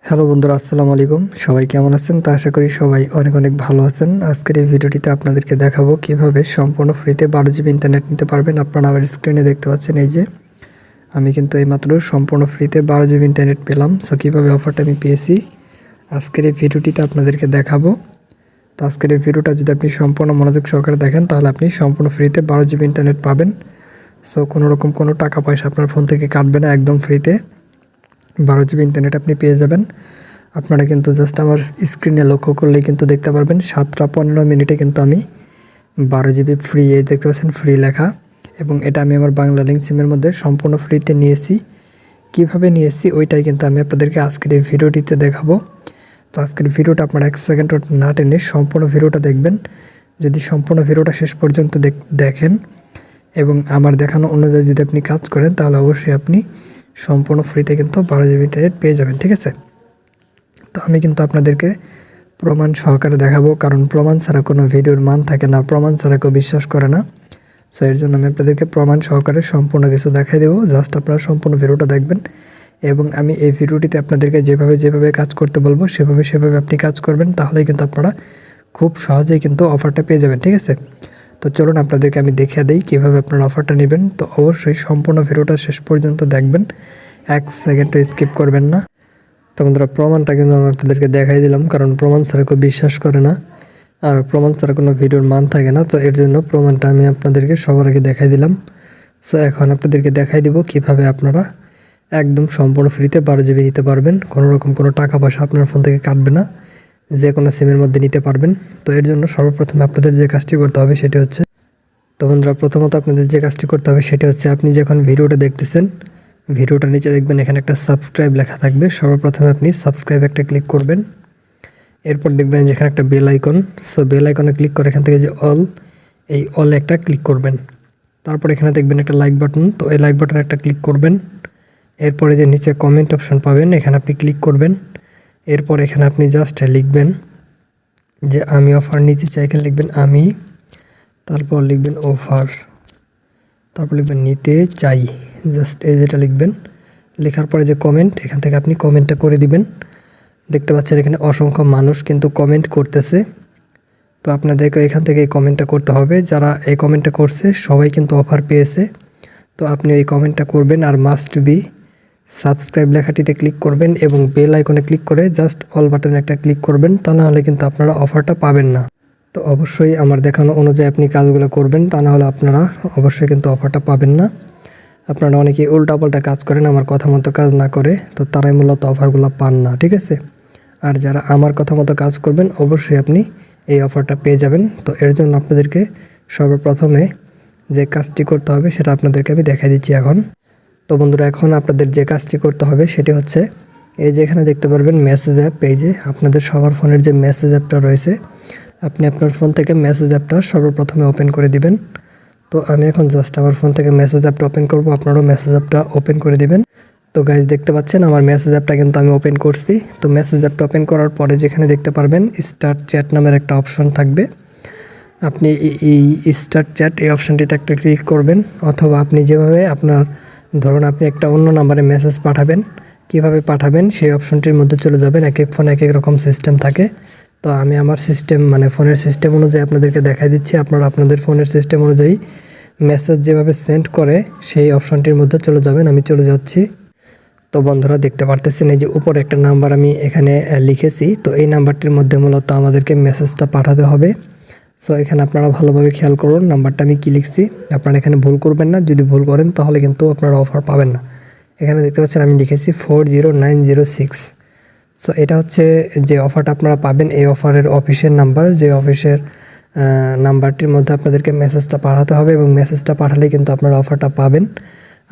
Hello বন্ধুরা, আসসালামু আলাইকুম। সবাই কেমন আছেন? তা আশা করি সবাই অনেক অনেক ভালো আছেন। আজকের এই ভিডিওটিতে আপনাদেরকে দেখাবো কিভাবে সম্পূর্ণ ফ্রিতে 12 জিবি ইন্টারনেট নিতে পারবেন। আপনারা আমার স্ক্রিনে দেখতে পাচ্ছেন, এই যে আমি কিন্তু এইমাত্র সম্পূর্ণ ফ্রিতে 12 জিবি ইন্টারনেট পেলাম। সো কীভাবে অফারটা আমি পেয়েছি আজকের এই ভিডিওটিতে আপনাদেরকে দেখাবো। তো আজকের এই ভিডিওটা যদি আপনি সম্পূর্ণ মনোযোগ সহকারে দেখেন তাহলে আপনি সম্পূর্ণ ফ্রিতে 12 জিবি ইন্টারনেট পাবেন। সো কোনোরকম কোনো টাকা পয়সা আপনার ফোন থেকে কাটবে না, একদম ফ্রিতে 12 জিবি ইন্টারনেট আপনি পেয়ে যাবেন। আপনারা কিন্তু জাস্ট আমার স্ক্রিনে লক্ষ্য করলেই কিন্তু দেখতে পারবেন 7:15 কিন্তু আমি 12 জিবি ফ্রি, এই দেখতে পাচ্ছেন ফ্রি লেখা, এবং এটা আমি আমার বাংলা লিঙ্ক সিমের মধ্যে সম্পূর্ণ ফ্রিতে নিয়েছি। কিভাবে নিয়েছি ওইটাই কিন্তু আমি আপনাদেরকে আজকের এই ভিডিওটিতে দেখাবো। তো আজকের ভিডিওটা আপনারা 1 সেকেন্ড না টেনে সম্পূর্ণ ভিডিওটা দেখবেন। যদি সম্পূর্ণ ভিডিওটা শেষ পর্যন্ত দেখেন এবং আমার দেখানো অনুযায়ী যদি আপনি কাজ করেন তাহলে অবশ্যই আপনি সম্পূর্ণ ফ্রিতে কিন্তু 12 জিবি ইন্টারনেট পেয়ে যাবেন, ঠিক আছে? তো আমি কিন্তু আপনাদেরকে প্রমাণ সহকারে দেখাবো, কারণ প্রমাণ ছাড়া কোনো ভিডিওর মান থাকে না, প্রমাণ ছাড়া কেউ বিশ্বাস করে না। সো এর জন্য আমি আপনাদেরকে প্রমাণ সহকারে সম্পূর্ণ কিছু দেখাই দেবো। জাস্ট আপনারা সম্পূর্ণ ভিডিওটা দেখবেন এবং আমি এই ভিডিওটিতে আপনাদেরকে যেভাবে কাজ করতে বলবো সেভাবে আপনি কাজ করবেন, তাহলেই কিন্তু আপনারা খুব সহজেই কিন্তু অফারটা পেয়ে যাবেন, ঠিক আছে? তো চলুন আপনাদেরকে আমি দেখিয়ে দিই কীভাবে আপনারা অফারটা নেবেন। তো অবশ্যই সম্পূর্ণ ভিডিওটা শেষ পর্যন্ত দেখবেন, 1 সেকেন্ডও স্কিপ করবেন না। তো বন্ধুরা, প্রমাণটা কিন্তু আমি আপনাদেরকে দেখাই দিলাম, কারণ প্রমাণ ছাড়া কেউ বিশ্বাস করে না, আর প্রমাণ ছাড়া কোনো ভিডিওর মান থাকে না। তো এর জন্য প্রমাণটা আমি আপনাদেরকে সবার আগে দেখাই দিলাম। সো এখন আপনাদেরকে দেখাই দিব কিভাবে আপনারা একদম সম্পূর্ণ ফ্রিতে 12 জিবি নিতে পারবেন। কোনো রকম কোনো টাকা পয়সা আপনার ফোন থেকে কাটবে না, যে কোনো সিমের মধ্যে নিতে পারবেন। তো এর জন্য সর্বপ্রথমে আপনাদের যে কাজটি করতে হবে সেটি হচ্ছে, তো বন্ধুরা প্রথমত আপনাদের যে কাজটি করতে হবে সেটি হচ্ছে, আপনি যখন ভিডিওটা দেখতেছেন ভিডিওটার নিচে দেখবেন এখানে একটা সাবস্ক্রাইব লেখা থাকবে। সর্বপ্রথমে আপনি সাবস্ক্রাইব একটা ক্লিক করবেন। এরপর দেখবেন যেখানে একটা বেল আইকন, সো বেল আইকনে ক্লিক করে এখান থেকে যে অল, এই অল একটা ক্লিক করবেন। তারপর এখানে দেখবেন একটা লাইক বাটন, তো এই লাইক বাটনে একটা ক্লিক করবেন। এরপরে যে নিচে কমেন্ট অপশন পাবেন এখানে আপনি ক্লিক করবেন। এরপর এখানে আপনি জাস্ট লিখবেন যে আমি অফার নিতে চাই, এখানে লিখবেন আমি, তারপর লিখবেন অফার, তারপর লিখবেন নিতে চাই, জাস্ট এই যেটা লিখবেন। লেখার পরে যে কমেন্ট, এখান থেকে আপনি কমেন্টটা করে দিবেন। দেখতে পাচ্ছেন এখানে অসংখ্য মানুষ কিন্তু কমেন্ট করতেছে। তো আপনাদেরকে এখান থেকে এই কমেন্টটা করতে হবে। যারা এই কমেন্টটা করছে সবাই কিন্তু অফার পেয়েছে। তো আপনি এই কমেন্টটা করবেন আর মাস্ট বি সাবস্ক্রাইব লেখাটিতে ক্লিক করবেন এবং বেল আইকনে ক্লিক করে জাস্ট অল বাটনে একটা ক্লিক করবেন, তা না হলে কিন্তু আপনারা অফারটা পাবেন না। তো অবশ্যই আমার দেখানো অনুযায়ী আপনি কাজগুলো করবেন, তা না হলে আপনারা অবশ্যই কিন্তু অফারটা পাবেন না। আপনারা অনেকেই উল্টাপাল্টা কাজ করেন, আমার কথা মতো কাজ না করে, তো তারাই মূলত অফারগুলো পান না, ঠিক আছে? আর যারা আমার কথা মতো কাজ করবেন অবশ্যই আপনি এই অফারটা পেয়ে যাবেন। তো এর জন্য আপনাদেরকে সর্বপ্রথমে যে কাজটি করতে হবে সেটা আপনাদেরকে আমি দেখাই দিচ্ছি এখন। তো বন্ধুরা, এখন আপনাদের যে কাজটি করতে হবে সেটি হচ্ছে, এই যে এখানে দেখতে পারবেন মেসেজ অ্যাপ, পেজে আপনাদের সবার ফোনের যে মেসেজ অ্যাপটা রয়েছে, আপনি আপনার ফোন থেকে মেসেজ অ্যাপটা সর্বপ্রথমে ওপেন করে দিবেন। তো আমি এখন জাস্ট আমার ফোন থেকে মেসেজ অ্যাপটা ওপেন করব, আপনারাও মেসেজ অ্যাপটা ওপেন করে দিবেন। তো গাইজ দেখতে পাচ্ছেন আমার মেসেজ অ্যাপটা কিন্তু আমি ওপেন করছি। তো মেসেজ অ্যাপটা ওপেন করার পরে যেখানে দেখতে পারবেন স্টার্ট চ্যাট নামের একটা অপশন থাকবে, আপনি এই স্টার্ট চ্যাট এই অপশানটিতে একটা ক্লিক করবেন। অথবা আপনি যেভাবে আপনার, ধরুন আপনি একটা অন্য নাম্বারে মেসেজ পাঠাবেন, কিভাবে পাঠাবেন সেই অপশনটির মধ্যে চলে যাবেন। এক এক ফোনে এক এক রকম সিস্টেম থাকে। তো আমি আমার সিস্টেম, মানে ফোনের সিস্টেম অনুযায়ী আপনাদেরকে দেখাই দিচ্ছি। আপনারা আপনাদের ফোনের সিস্টেম অনুযায়ী মেসেজ যেভাবে সেন্ড করে সেই অপশনটির মধ্যে চলে যাবেন। আমি চলে যাচ্ছি। তো বন্ধুরা দেখতে পারতেছেন এই যে উপরে একটা নাম্বার আমি এখানে লিখেছি। তো এই নাম্বারটির মধ্যে মূলত আমাদেরকে মেসেজটা পাঠাতে হবে। সো এখানে আপনারা ভালোভাবে খেয়াল করুন নাম্বারটা আমি কী লিখছি। আপনারা এখানে ভুল করবেন না, যদি ভুল করেন তাহলে কিন্তু আপনারা অফার পাবেন না। এখানে দেখতে পাচ্ছেন আমি লিখেছি 40906। সো এটা হচ্ছে যে অফারটা আপনারা পাবেন, এই অফারের অফিসের নাম্বার, যে অফিসের নাম্বারটির মধ্যে আপনাদেরকে মেসেজটা পাঠাতে হবে এবং মেসেজটা পাঠালে কিন্তু আপনারা অফারটা পাবেন।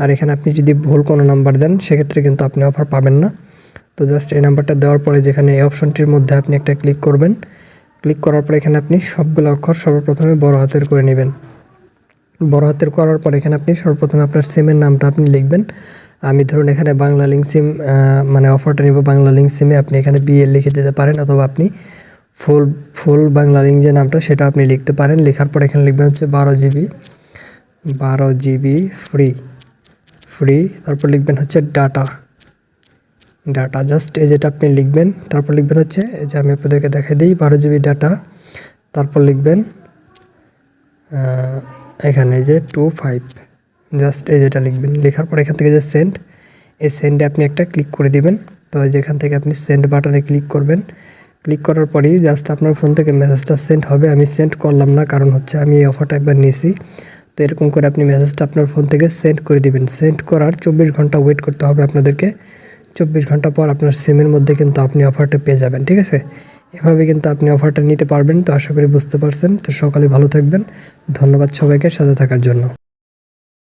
আর এখানে আপনি যদি ভুল কোনো নাম্বার দেন সেক্ষেত্রে কিন্তু আপনি অফার পাবেন না। তো জাস্ট এই নাম্বারটা দেওয়ার পরে যেখানে এই অপশনটির মধ্যে আপনি একটা ক্লিক করবেন। ক্লিক করার পরে এখানে আপনি সবগুলো অক্ষর সর্বপ্রথমে বড় হাতের করে নেবেন। বড় হাতের করার পর এখানে আপনি সর্বপ্রথমে আপনার সিমের নামটা আপনি লিখবেন। আমি ধরুন এখানে বাংলা লিঙ্ক সিম, মানে অফারটা নিব বাংলা লিঙ্ক সিমে, আপনি এখানে বিএল লিখে দিতে পারেন, অথবা আপনি ফুল বাংলা লিঙ্ক যে নামটা সেটা আপনি লিখতে পারেন। লেখার পর এখানে লিখবেন হচ্ছে 12 জিবি ফ্রি, তারপর লিখবেন হচ্ছে ডাটা জাস্ট এই যেটা আপনি লিখবেন, তারপর লিখবেন হচ্ছে এই যে আমি আপনাদেরকে দেখাই দিই 12 GB ডাটা, তারপর লিখবেন এখানে যে 25, জাস্ট এই যেটা লিখবেন। লেখার পর এখান থেকে যে সেন্ড, এই সেন্ডে আপনি একটা ক্লিক করে দিবেন। তো যেখান থেকে আপনি সেন্ড বাটনে ক্লিক করবেন, ক্লিক করার পরেই জাস্ট আপনার ফোন থেকে মেসেজটা সেন্ড হবে। আমি সেন্ড করলাম না, কারণ হচ্ছে আমি এই অফারটা একবার নিয়েছি। তো এরকম করে আপনি মেসেজটা আপনার ফোন থেকে সেন্ড করে দিবেন। সেন্ড করার 24 ঘন্টা ওয়েট করতে হবে আপনাদেরকে। 24 ঘন্টা পর আপনার সিমের মধ্যে কিন্তু আপনি অফারটা পেয়ে যাবেন, ঠিক আছে? এভাবে কিন্তু আপনি অফারটা নিতে পারবেন। তো আশা করি বুঝতে পারছেন। তো সকালে ভালো থাকবেন। ধন্যবাদ সবাইকে সাথে থাকার জন্য।